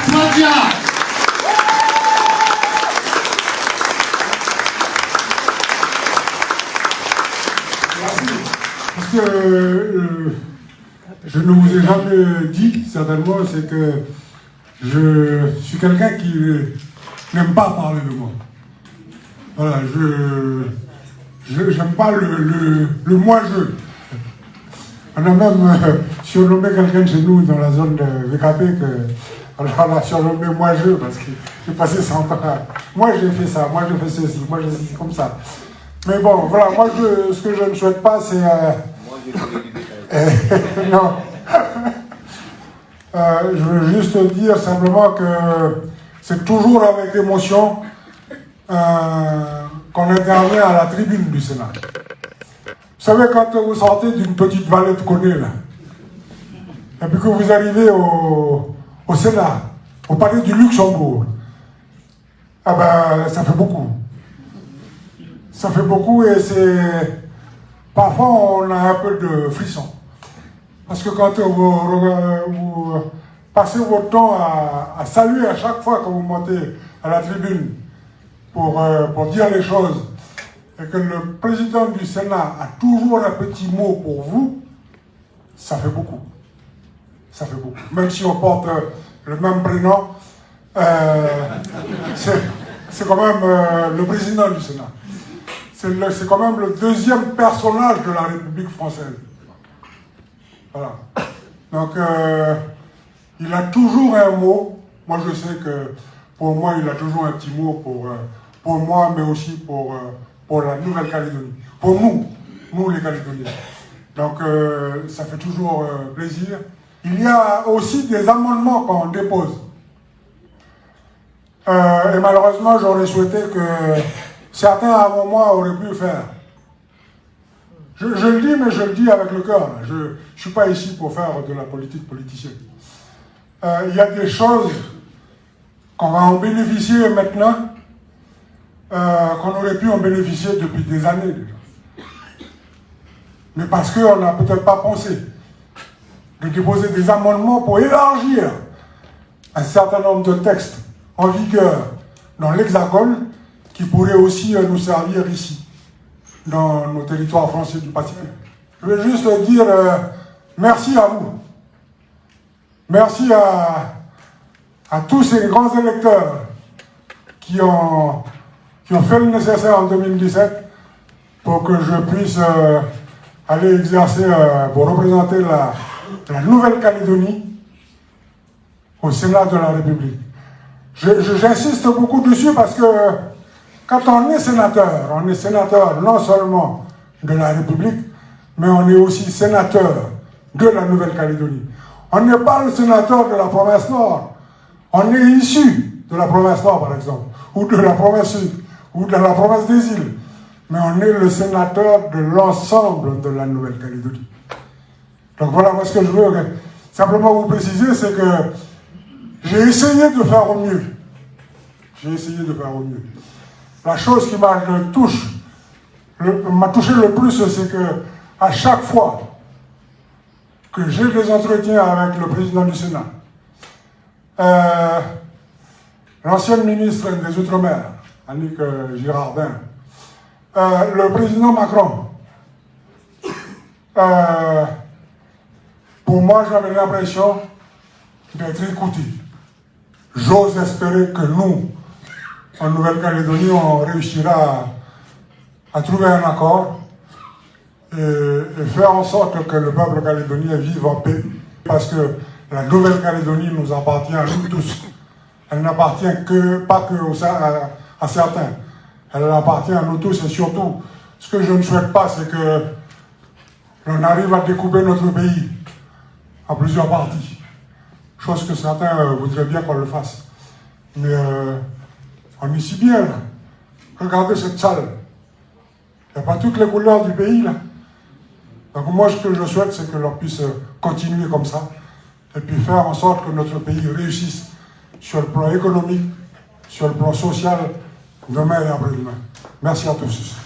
Claudia. Parce que je ne vous ai jamais dit, certainement, c'est que je suis quelqu'un qui n'aime pas parler de moi. Voilà, je n'aime pas le moi-je. On a même surnommé quelqu'un de chez nous dans la zone de VKP on l'a surnommé moi-je parce que j'ai passé 100 ans. Moi j'ai fait ça, moi j'ai fait ceci, moi j'ai fait comme ça. Mais bon, voilà, moi ce que je ne souhaite pas c'est... non. Je veux juste dire simplement que c'est toujours avec émotion qu'on intervient à la tribune du Sénat. Vous savez, quand vous sortez d'une petite vallée de Koné, là, et puis que vous arrivez au Sénat, au palais du Luxembourg, ah ben, ça fait beaucoup. Ça fait beaucoup et c'est... Parfois, on a un peu de frisson. Parce que quand vous passez votre temps à saluer à chaque fois que vous montez à la tribune pour dire les choses, et que le président du Sénat a toujours un petit mot pour vous, ça fait beaucoup. Ça fait beaucoup. Même si on porte le même prénom, c'est quand même le président du Sénat. C'est quand même le deuxième personnage de la République française. Voilà. Donc, il a toujours un mot. Moi, je sais que pour moi, il a toujours un petit mot pour moi, mais aussi pour la Nouvelle-Calédonie. Pour nous les Calédoniens. Donc, ça fait toujours plaisir. Il y a aussi des amendements qu'on dépose. Et malheureusement, j'aurais souhaité que certains avant moi auraient pu le faire. Je le dis, mais je le dis avec le cœur. Je ne suis pas ici pour faire de la politique politicienne. Il y a des choses qu'on va en bénéficier maintenant, qu'on aurait pu en bénéficier depuis des années déjà. Mais parce qu'on n'a peut-être pas pensé de déposer des amendements pour élargir un certain nombre de textes en vigueur dans l'Hexagone qui pourraient aussi nous servir ici, dans nos territoires français du Pacifique. Je veux juste dire merci à vous. Merci à tous ces grands électeurs qui ont fait le nécessaire en 2017 pour que je puisse aller exercer, pour représenter la Nouvelle-Calédonie au Sénat de la République. J'insiste beaucoup dessus parce que quand on est sénateur non seulement de la République, mais on est aussi sénateur de la Nouvelle-Calédonie. On n'est pas le sénateur de la province Nord. On est issu de la province Nord, par exemple, ou de la province Sud, ou de la province des îles. Mais on est le sénateur de l'ensemble de la Nouvelle-Calédonie. Donc voilà, moi ce que je veux simplement vous préciser, c'est que j'ai essayé de faire au mieux. J'ai essayé de faire au mieux. La chose qui m'a touché le plus, c'est que à chaque fois que j'ai des entretiens avec le président du Sénat, l'ancienne ministre des Outre-mer, Annick Girardin, le président Macron, pour moi, j'avais l'impression d'être écouté. J'ose espérer que nous, en Nouvelle-Calédonie, on réussira à trouver un accord et faire en sorte que le peuple calédonien vive en paix, parce que la Nouvelle-Calédonie nous appartient à nous tous. Elle n'appartient pas que à certains. Elle appartient à nous tous et surtout, ce que je ne souhaite pas, c'est que l'on arrive à découper notre pays en plusieurs parties. Chose que certains voudraient bien qu'on le fasse. Mais on est si bien là. Regardez cette salle. Il n'y a pas toutes les couleurs du pays là. Donc moi, ce que je souhaite, c'est que l'on puisse continuer comme ça et puis faire en sorte que notre pays réussisse sur le plan économique, sur le plan social, demain et après-demain. Merci à tous.